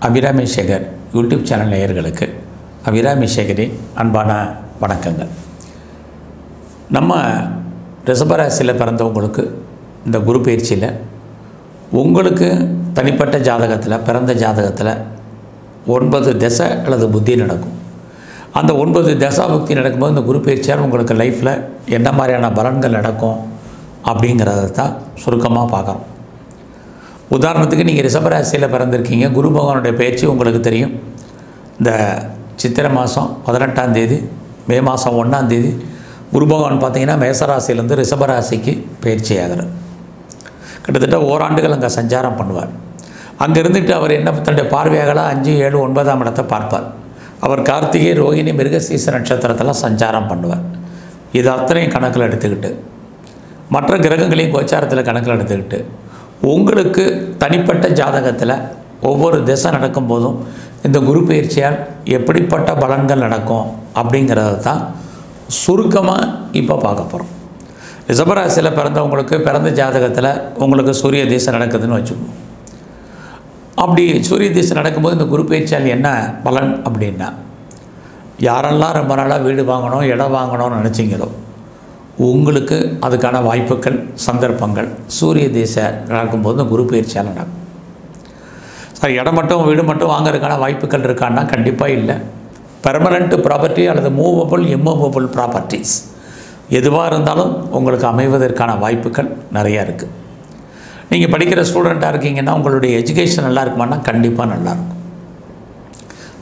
Abirami Sekar YouTube channel நேயர்களுக்கு அபிராமி சேகரின் அன்பான வணக்கங்கள். நம்ம ரிஷபராசியில் பிறந்தவங்களுக்கு இந்த குரு பயிற்சியில் உங்களுக்கு தனிப்பட்ட ஜாதகத்தில் பிறந்த ஜாதகத்தில் 9 திசை அல்லது புத்தி நடக்கும். அந்த 9 தசா புக்தி நடக்கும்போது இந்த குரு பயிற்சியால் உங்களுக்கு லைஃப்பில் என்ன மாதிரியான பலன்கள் நடக்கும் அப்படிங்கிறத தான் சுருக்கமாக பார்க்குறோம். உதாரணத்துக்கு நீங்கள் ரிஷபராசியில் பிறந்திருக்கீங்க. குரு பகவானுடைய பயிற்சி உங்களுக்கு தெரியும். இந்த சித்திரை மாதம் 18ஆம் தேதி, மே மாதம் 1ஆம் தேதி குரு பகவான் பார்த்திங்கன்னா மேசராசிலேருந்து ரிஷபராசிக்கு பயிற்சி ஆகிறார். கிட்டத்தட்ட ஓராண்டுகள் அங்கே சஞ்சாரம் பண்ணுவார். அங்கே இருந்துட்டு அவர் என்ன தன்னுடைய பார்வையாகலாம் 5, 7, 9ஆம் இடத்தை பார்ப்பார். அவர் கார்த்திகை, ரோகிணி, மிருகசீச நட்சத்திரத்தெல்லாம் சஞ்சாரம் பண்ணுவார். இது அத்தனையும் கணக்கில் எடுத்துக்கிட்டு மற்ற கிரகங்களையும் கோச்சாரத்தில் கணக்கில் எடுத்துக்கிட்டு உங்களுக்கு தனிப்பட்ட ஜாதகத்தில் ஒவ்வொரு திசை நடக்கும்போதும் இந்த குரு பயிற்சியால் எப்படிப்பட்ட பலன்கள் நடக்கும் அப்படிங்கிறத தான் சுருக்கமாக இப்போ பார்க்க போகிறோம். ரிஷபராசியில் பிறந்தவங்களுக்கு பிறந்த ஜாதகத்தில் உங்களுக்கு சூரிய திசை நடக்குதுன்னு வச்சுக்கோங்க. அப்படி சூரிய திசை நடக்கும்போது இந்த குரு பயிற்சியால் என்ன பலன் அப்படின்னா, யாரெல்லாம் ரொம்ப நாளாக வீடு வாங்கணும், இடம் வாங்கணும்னு நினச்சிங்களோ உங்களுக்கு அதுக்கான வாய்ப்புகள், சந்தர்ப்பங்கள் சூரிய திசை நடக்கும்போது இந்த குரு பயிற்சியால் நடக்கும். சார், இடம் மட்டும் வீடு மட்டும் வாங்கிறதுக்கான வாய்ப்புகள் இருக்கான்னா கண்டிப்பாக இல்லை. பெர்மனண்ட் ப்ராப்பர்ட்டி அல்லது மூவபிள், இம்மூவபிள் ப்ராப்பர்ட்டிஸ் எதுவாக இருந்தாலும் உங்களுக்கு அமைவதற்கான வாய்ப்புகள் நிறையா இருக்குது. நீங்கள் படிக்கிற ஸ்டூடெண்ட்டாக இருக்கீங்கன்னா உங்களுடைய எஜுகேஷன் நல்லா இருக்குமானா கண்டிப்பாக நல்லாயிருக்கும்.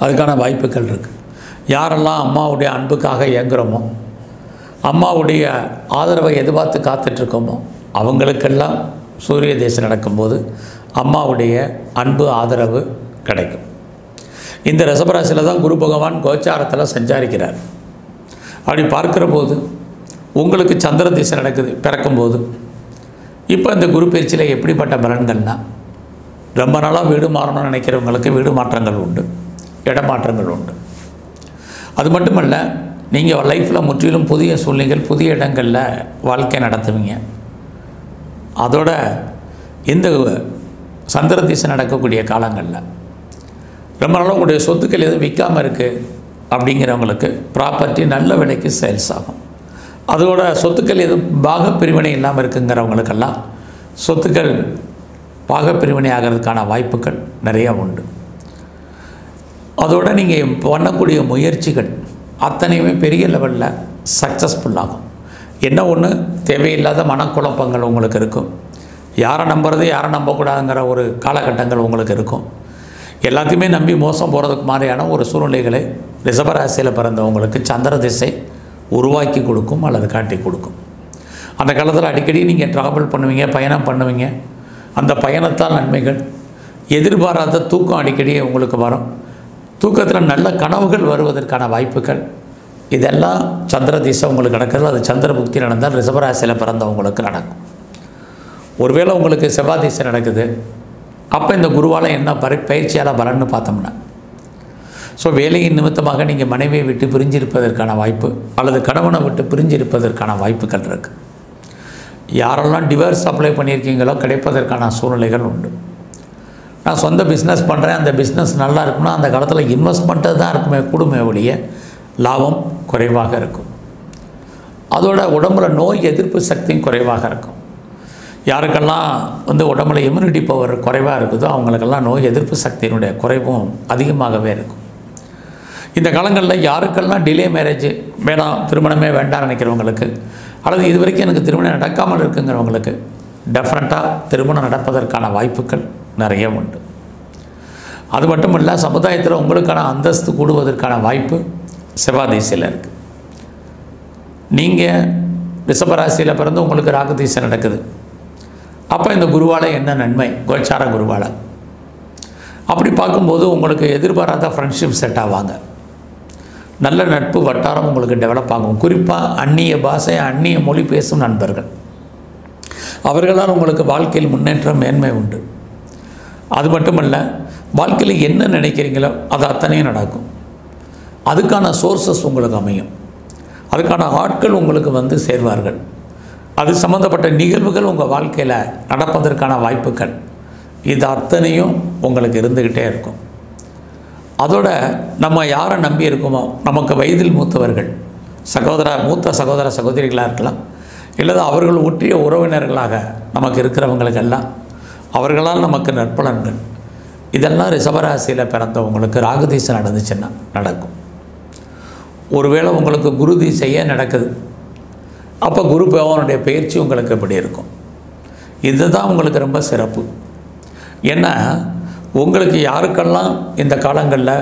அதுக்கான வாய்ப்புகள் இருக்குது. யாரெல்லாம் அம்மாவுடைய அன்புக்காக இயங்குகிறோமோ, அம்மாவுடைய ஆதரவை எதிர்பார்த்து காத்துட்ருக்கோமோ அவங்களுக்கெல்லாம் சூரிய திசை நடக்கும்போது அம்மாவுடைய அன்பு, ஆதரவு கிடைக்கும். இந்த ரிஷபராசியில் தான் குரு பகவான் கோச்சாரத்தில் சஞ்சாரிக்கிறார். அப்படி பார்க்குற போது உங்களுக்கு சந்திர திசை நடக்குது பிறக்கும்போது. இப்போ இந்த குரு பயிற்சியில் எப்படிப்பட்ட பலன்கள்னால், ரொம்ப நாளாக வீடு மாறணும்னு நினைக்கிறவங்களுக்கு வீடு மாற்றங்கள் உண்டு, இடமாற்றங்கள் உண்டு. அது மட்டுமல்ல, நீங்கள் லைஃப்பில் முற்றிலும் புதிய சூழ்நிலைகள், புதிய இடங்களில் வாழ்க்கை நடத்துவீங்க. அதோட இந்த சந்திர திசை நடக்கக்கூடிய காலங்களில் ரொம்ப நாளாக உங்களுடைய சொத்துக்கள் எதுவும் விற்காமல் இருக்குது அப்படிங்கிறவங்களுக்கு ப்ராப்பர்ட்டி நல்ல விலைக்கு சேல்ஸ் ஆகும். அதோட சொத்துக்கள் எதுவும் பாகப்பிரிவினை இல்லாமல் இருக்குங்கிறவங்களுக்கெல்லாம் சொத்துக்கள் பாகப்பிரிவினை ஆகிறதுக்கான வாய்ப்புகள் நிறையா உண்டு. அதோடு நீங்கள் பண்ணக்கூடிய முயற்சிகள் அத்தனையுமே பெரிய லெவலில் சக்ஸஸ்ஃபுல்லாகும். என்ன ஒன்று, தேவையில்லாத மனக்குழப்பங்கள் உங்களுக்கு இருக்கும். யாரை நம்புறது, யாரை நம்பக்கூடாதுங்கிற ஒரு காலகட்டங்கள் உங்களுக்கு இருக்கும். எல்லாத்தையுமே நம்பி மோசம் போகிறதுக்கு மாதிரியான ஒரு சூழ்நிலைகளை ரிஷபராசியில் பிறந்தவங்களுக்கு சந்திர திசை உருவாக்கி கொடுக்கும் அல்லது காட்டி கொடுக்கும். அந்த காலத்தில் அடிக்கடி நீங்கள் ட்ராவல் பண்ணுவீங்க, பயணம் பண்ணுவீங்க. அந்த பயணத்தால் நன்மைகள், எதிர்பாராத தூக்கம் அடிக்கடி உங்களுக்கு வரும். தூக்கத்தில் நல்ல கனவுகள் வருவதற்கான வாய்ப்புகள், இதெல்லாம் சந்திர திசை உங்களுக்கு நடக்கிறது. அது சந்திர புக்தி நடந்தால் ரிஷபராசியில் பிறந்தவங்களுக்கு நடக்கும். ஒருவேளை உங்களுக்கு செவ்வாய் திசை நடக்குது, அப்போ இந்த குருவால் என்ன பயிற்சியால் பலன்னு பார்த்தோம்னா, ஸோ வேலையின் நிமித்தமாக நீங்கள் மனைவியை விட்டு பிரிஞ்சிருப்பதற்கான வாய்ப்பு அல்லது கணவனை விட்டு பிரிஞ்சிருப்பதற்கான வாய்ப்புகள் இருக்குது. யாரெல்லாம் டிவோர்ஸ் அப்ளை பண்ணியிருக்கீங்களோ கிடைப்பதற்கான சூழ்நிலைகள் உண்டு. நான் சொந்த பிஸ்னஸ் பண்ணுறேன், அந்த பிஸ்னஸ் நல்லா இருக்குன்னா அந்த காலத்தில் இன்வெஸ்ட்மெண்ட்டு தான் இருக்குமே கூடுமே ஒழிய லாபம் குறைவாக இருக்கும். அதோட உடம்புல நோய் எதிர்ப்பு சக்தியும் குறைவாக இருக்கும். யாருக்கெல்லாம் உடம்புல இம்யூனிட்டி பவர் குறைவாக இருக்குதோ அவங்களுக்கெல்லாம் நோய் எதிர்ப்பு சக்தியினுடைய குறைவும் அதிகமாகவே இருக்கும். இந்த காலங்களில் யாருக்கெல்லாம் டிலே மேரேஜ் வேணாம், திருமணமே வேண்டாம் நினைக்கிறவங்களுக்கு, அல்லது இது வரைக்கும் எனக்கு திருமணம் நடக்காமல் இருக்குங்கிறவங்களுக்கு டெஃபினட்டாக திருமணம் நடப்பதற்கான வாய்ப்புகள் நிறைய உண்டு. அது மட்டும் இல்லை, சமுதாயத்தில் உங்களுக்கான அந்தஸ்து கூடுவதற்கான வாய்ப்பு செவ்வாய் திசையில் இருக்குது. நீங்கள் ரிஷபராசியில் பிறந்து உங்களுக்கு ராகு திசை நடக்குது. அப்போ இந்த குருவால் என்ன நன்மை, கோச்சார குருவால் அப்படி பார்க்கும்போது உங்களுக்கு எதிர்பாராத ஃப்ரெண்ட்ஷிப் செட் ஆவாங்க. நல்ல நட்பு வட்டாரம் உங்களுக்கு டெவலப் ஆகும். குறிப்பாக அந்நிய பாஷை, அந்நிய மொழி பேசும் நண்பர்கள், அவர்களால் உங்களுக்கு வாழ்க்கையில் முன்னேற்றம், மேன்மை உண்டு. அது மட்டுமல்ல, வாழ்க்கையில் என்ன நினைக்கிறீங்களோ அது அத்தனையும் நடக்கும். அதுக்கான சோர்ஸஸ் உங்களுக்கு அமையும். அதுக்கான ஆட்கள் உங்களுக்கு சேர்வார்கள். அது சம்மந்தப்பட்ட நிகழ்வுகள் உங்கள் வாழ்க்கையில் நடப்பதற்கான வாய்ப்புகள் இது அத்தனையும் உங்களுக்கு இருந்துக்கிட்டே இருக்கும். அதோட நம்ம யாரை நம்பி இருக்கோமோ, நமக்கு வயதில் மூத்தவர்கள், மூத்த சகோதர சகோதரிகளாக இருக்கலாம், இல்லது அவர்கள் ஒற்றிய உறவினர்களாக நமக்கு இருக்கிறவங்களுக்கெல்லாம் அவர்களால் நமக்கு நற்பலன்கள், இதெல்லாம் ரிஷபராசியில் பிறந்தவங்களுக்கு ராகு திசை நடந்துச்சுன்னா நடக்கும். ஒருவேளை உங்களுக்கு குரு திசையே நடக்குது, அப்போ குரு பகவானுடைய பயிற்சி உங்களுக்கு எப்படி இருக்கும்? இதுதான் உங்களுக்கு ரொம்ப சிறப்பு. ஏன்னா உங்களுக்கு யாருக்கெல்லாம் இந்த காலங்களில்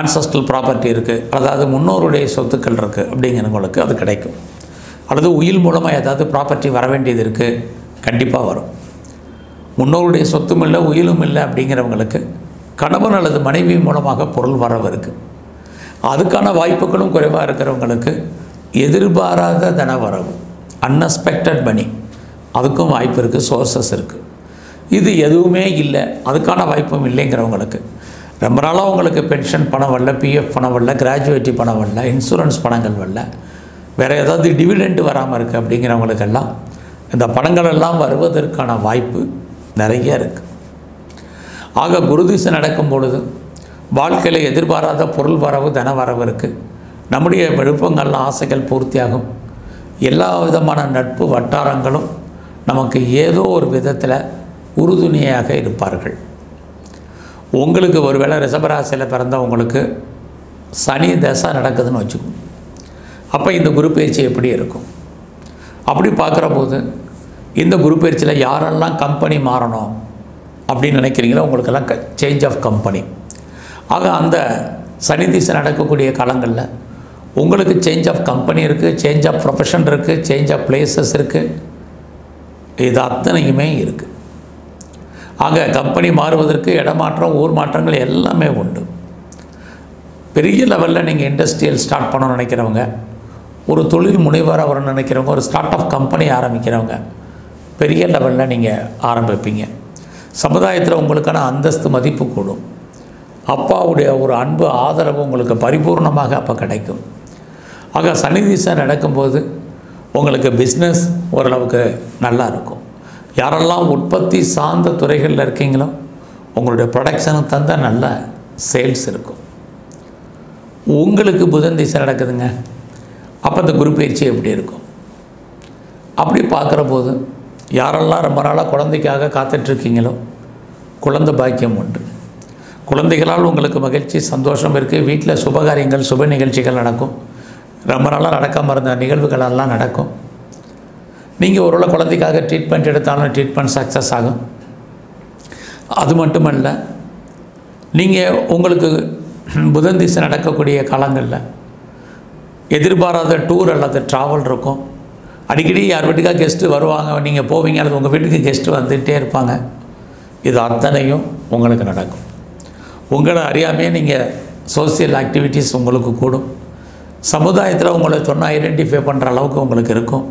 ஆன்சஸ்ட்ரல் ப்ராப்பர்ட்டி இருக்குது, அதாவது முன்னோருடைய சொத்துக்கள் இருக்குது அப்படிங்கிறவங்களுக்கு அது கிடைக்கும். அல்லது உயில் மூலமாக ஏதாவது ப்ராப்பர்ட்டி வர வேண்டியது இருக்குது, கண்டிப்பாக வரும். முன்னோருடைய சொத்தும் இல்லை உயிலும் இல்லை அப்படிங்கிறவங்களுக்கு கணவன் அல்லது மனைவி மூலமாக பொருள் வரவு இருக்குது. அதுக்கான வாய்ப்புகளும் குறைவாக இருக்கிறவங்களுக்கு எதிர்பாராத தன வரவு, அன்எக்ஸ்பெக்டட் மணி, அதுக்கும் வாய்ப்பு இருக்குது, சோர்சஸ் இருக்குது. இது எதுவுமே இல்லை, அதுக்கான வாய்ப்பும் இல்லைங்கிறவங்களுக்கு ரொம்ப நாளாக உங்களுக்கு பென்ஷன் பணம் வரல, பிஎஃப் பணம் வரல, கிராஜுவேட்டி பணம் வரல, இன்சூரன்ஸ் பணங்கள் வரல, வேறு ஏதாவது டிவிடெண்ட் வராமல் இருக்குது அப்படிங்கிறவங்களுக்கெல்லாம் இந்த பணங்கள் எல்லாம் வருவதற்கான வாய்ப்பு நிறைய இருக்குது. ஆக குரு திசை நடக்கும் பொழுது வாழ்க்கையில் எதிர்பாராத பொருள் வரவு, தன வரவு இருக்குது. நம்முடைய விருப்பங்கள், ஆசைகள் பூர்த்தியாகும். எல்லா விதமான நட்பு வட்டாரங்களும் நமக்கு ஏதோ ஒரு விதத்தில் உறுதுணையாக இருப்பார்கள். உங்களுக்கு ஒருவேளை ரிஷபராசியில் பிறந்தவங்களுக்கு சனி தசை நடக்குதுன்னு வச்சுக்கோங்க. அப்போ இந்த குரு பயிற்சி எப்படி இருக்கும்? அப்படி பார்க்குற போது இந்த குரு பயிற்சியில் யாரெல்லாம் கம்பெனி மாறணும் அப்படின்னு நினைக்கிறீங்களோ உங்களுக்கெல்லாம் சேஞ்ச் ஆஃப் கம்பெனி. ஆக அந்த சனி திசை நடக்கக்கூடிய காலங்களில் உங்களுக்கு சேஞ்ச் ஆஃப் கம்பெனி இருக்குது, சேஞ்ச் ஆஃப் ப்ரொஃபஷன் இருக்குது, சேஞ்ச் ஆஃப் பிளேசஸ் இருக்குது, இது அத்தனையுமே இருக்குது. ஆக கம்பெனி மாறுவதற்கு இடமாற்றம், ஊர் மாற்றங்கள் எல்லாமே உண்டு. பெரிய லெவலில் நீங்கள் இண்டஸ்ட்ரியல் ஸ்டார்ட் பண்ணணும்னு நினைக்கிறவங்க, ஒரு தொழில் முனைவராக வரணும்னு நினைக்கிறவங்க, ஒரு ஸ்டார்ட் அப் கம்பெனி ஆரம்பிக்கிறவங்க பெரிய லெவலில் நீங்கள் ஆரம்பிப்பீங்க. சமுதாயத்தில் உங்களுக்கான அந்தஸ்து மதிப்பு கூடும். அப்பாவுடைய ஒரு அன்பு ஆதரவு உங்களுக்கு பரிபூர்ணமாக அப்போ கிடைக்கும். ஆக சனி திசை நடக்கும்போது உங்களுக்கு பிஸ்னஸ் ஓரளவுக்கு நல்லா இருக்கும். யாரெல்லாம் உற்பத்தி சார்ந்த துறைகளில் இருக்கீங்களோ உங்களுடைய ப்ரொடக்ஷனுக்கு தந்த நல்ல சேல்ஸ் இருக்கும். உங்களுக்கு புதன் திசை நடக்குதுங்க, அப்போ இந்த குரு பயிற்சி எப்படி இருக்கும்? அப்படி பார்க்குற போது யாரெல்லாம் ரொம்ப நாளாக குழந்தைக்காக காத்துட்ருக்கீங்களோ குழந்தை பாக்கியம் உண்டு. குழந்தைகளால் உங்களுக்கு மகிழ்ச்சி, சந்தோஷம் இருக்குது. வீட்டில் சுபகாரியங்கள், சுப நிகழ்ச்சிகள் நடக்கும். ரொம்ப நாளாக நடக்காமல் இருந்த நிகழ்வுகளெல்லாம் நடக்கும். நீங்கள் ஒருவேளை குழந்தைக்காக ட்ரீட்மெண்ட் எடுத்தாலும் ட்ரீட்மெண்ட் சக்ஸஸ் ஆகும். அது மட்டுமல்ல, நீங்கள் உங்களுக்கு புதன் திசை நடக்கக்கூடிய காலங்களில் எதிர்பாராத டூர் அல்லது ட்ராவல் இருக்கும். அடிக்கடி யார் வீட்டுக்காக கெஸ்ட்டு வருவாங்க, நீங்கள் போவீங்க, அல்லது உங்கள் வீட்டுக்கு கெஸ்ட்டு வந்துகிட்டே இருப்பாங்க. இது அத்தனையும் உங்களுக்கு நடக்கும். உங்களை அறியாமையே நீங்கள் சோசியல் ஆக்டிவிட்டீஸ் உங்களுக்கு கூடும். சமுதாயத்தில் உங்களை சொன்னால் ஐடென்டிஃபை பண்ணுற அளவுக்கு உங்களுக்கு இருக்கும்.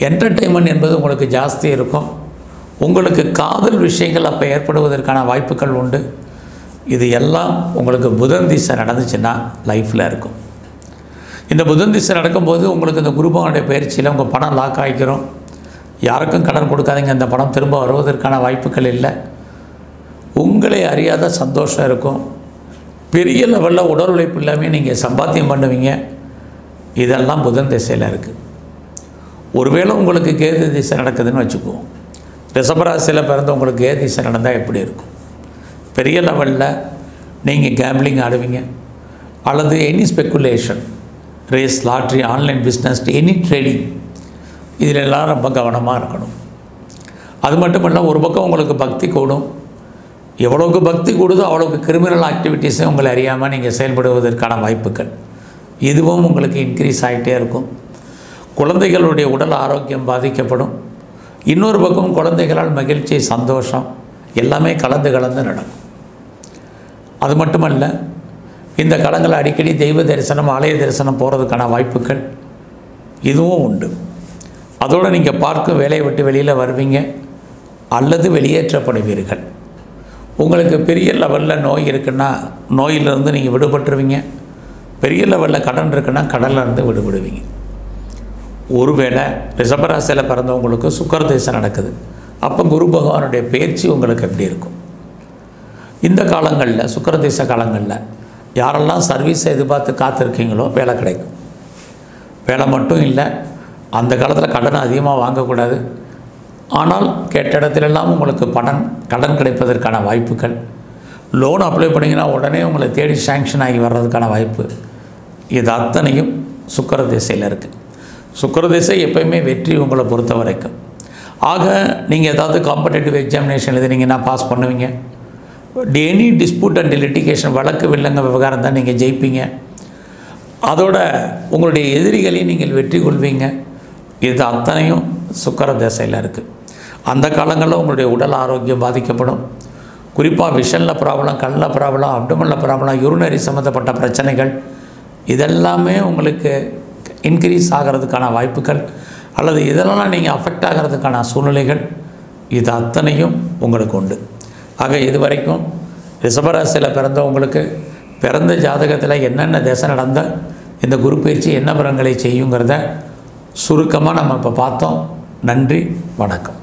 என்டர்டெயின்மெண்ட் என்பது உங்களுக்கு ஜாஸ்தி இருக்கும். உங்களுக்கு காதல் விஷயங்கள் அப்போ ஏற்படுவதற்கான வாய்ப்புகள் உண்டு. இது எல்லாம் உங்களுக்கு புதன் திசை நடந்துச்சுன்னா லைஃப்பில் இருக்கும். இந்த புதன் திசை நடக்கும்போது உங்களுக்கு இந்த குருபவனுடைய பயிற்சியில் உங்கள் பணம் லாக் ஆகிக்கிறோம். யாருக்கும் கடன் கொடுக்காதீங்க, அந்த பணம் திரும்ப வருவதற்கான வாய்ப்புகள் இல்லை. உங்களை அறியாத சந்தோஷம் இருக்கும். பெரிய லெவலில் உடல் உழைப்பு இல்லாமல் நீங்கள் சம்பாத்தியம் பண்ணுவீங்க. இதெல்லாம் புதன் திசையில் இருக்குது. ஒருவேளை உங்களுக்கு கேது திசை நடக்குதுன்னு வச்சுக்குவோம். ரிஷபராசியில் பிறந்த உங்களுக்கு கேது திசை நடந்தால் எப்படி இருக்கும்? பெரிய லெவலில் நீங்கள் கேம்பிளிங் ஆடுவீங்க, அல்லது any speculation, race, lottery, online business, any trading, இதில் எல்லாம் ரொம்ப கவனமாக இருக்கணும். அது மட்டும் இல்லை, ஒரு பக்கம் உங்களுக்கு பக்தி கூடும். எவ்வளோக்கு பக்தி கூடுதோ அவ்வளோக்கு கிரிமினல் ஆக்டிவிட்டீஸை உங்களை அறியாமல் நீங்கள் செயல்படுவதற்கான வாய்ப்புகள் இதுவும் உங்களுக்கு இன்க்ரீஸ் ஆகிட்டே இருக்கும். குழந்தைகளுடைய உடல் ஆரோக்கியம் பாதிக்கப்படும். இன்னொரு பக்கம் குழந்தைகளால் மகிழ்ச்சி, சந்தோஷம் எல்லாமே கலந்து நடக்கும். அது மட்டுமல்ல, இந்த காலங்களில் அடிக்கடி தெய்வ தரிசனம், ஆலய தரிசனம் போகிறதுக்கான வாய்ப்புகள் இதுவும் உண்டு. அதோடு நீங்கள் பார்க்கும் வேலையை விட்டு வெளியில் வருவீங்க அல்லது வெளியேற்றப்படுவீர்கள். உங்களுக்கு பெரிய லெவலில் நோய் இருக்குன்னா நோயிலிருந்து நீங்கள் விடுபட்டுருவீங்க. பெரிய லெவலில் கடன் இருக்குன்னா கடன்லேருந்து விடுபடுவீங்க. ஒருவேளை ரிஷபராசியில் பிறந்தவங்களுக்கு சுக்கிர திசை நடக்குது, அப்போ குரு பகவானுடைய பயிற்சி உங்களுக்கு எப்படி இருக்கும்? இந்த காலங்களில் சுக்கிரதேச காலங்களில் யாரெல்லாம் சர்வீஸை எதிர்பார்த்து காத்திருக்கீங்களோ வேலை கிடைக்கும். வேலை மட்டும் இல்லை, அந்த காலத்தில் கடனை அதிகமாக வாங்கக்கூடாது. ஆனால் கேட்ட இடத்துலெல்லாம் உங்களுக்கு கடன் கிடைப்பதற்கான வாய்ப்புகள், லோன் அப்ளை பண்ணிங்கன்னா உடனே உங்களை தேடி சேங்ஷன் ஆகி வர்றதுக்கான வாய்ப்பு, இது அத்தனையும் சுக்கிரதேசையில் இருக்குது. சுக்கிரதேசை எப்பயுமே வெற்றி உங்களை பொறுத்த வரைக்கும். ஆக நீங்கள் ஏதாவது காம்படேட்டிவ் எக்ஸாமினேஷன் எழுதினீங்கன்னா பாஸ் பண்ணுவீங்க. எனி டிஸ்பியூட் அண்ட் லிட்டிகேஷன், வழக்கு வில்லங்க விவகாரம் தான் நீங்கள் ஜெயிப்பீங்க. அதோட உங்களுடைய எதிரிகளையும் நீங்கள் வெற்றி கொள்வீங்க. இது அத்தனையும் சுக்கிரதேசையில் இருக்குது. அந்த காலங்களில் உங்களுடைய உடல் ஆரோக்கியம் பாதிக்கப்படும். குறிப்பாக விஷனில் ப்ராப்ளம், கண்ணில் ப்ராப்ளம், அப்டமனில் ப்ராப்ளம், யூரினரி சம்மந்தப்பட்ட பிரச்சனைகள், இதெல்லாமே உங்களுக்கு இன்க்ரீஸ் ஆகிறதுக்கான வாய்ப்புகள், அல்லது இதெல்லாம் நீங்கள் அஃபெக்ட் ஆகிறதுக்கான சூழ்நிலைகள், இது அத்தனையும் உங்களுக்கு உண்டு. ஆக இதுவரைக்கும் ரிஷபராசியில் பிறந்தவங்களுக்கு பிறந்த ஜாதகத்தில் என்னென்ன திசை நடந்த இந்த குரு பயிற்சி என்ன பலன்களை செய்யுங்கிறத சுருக்கமாக நம்ம இப்போ பார்த்தோம். நன்றி, வணக்கம்.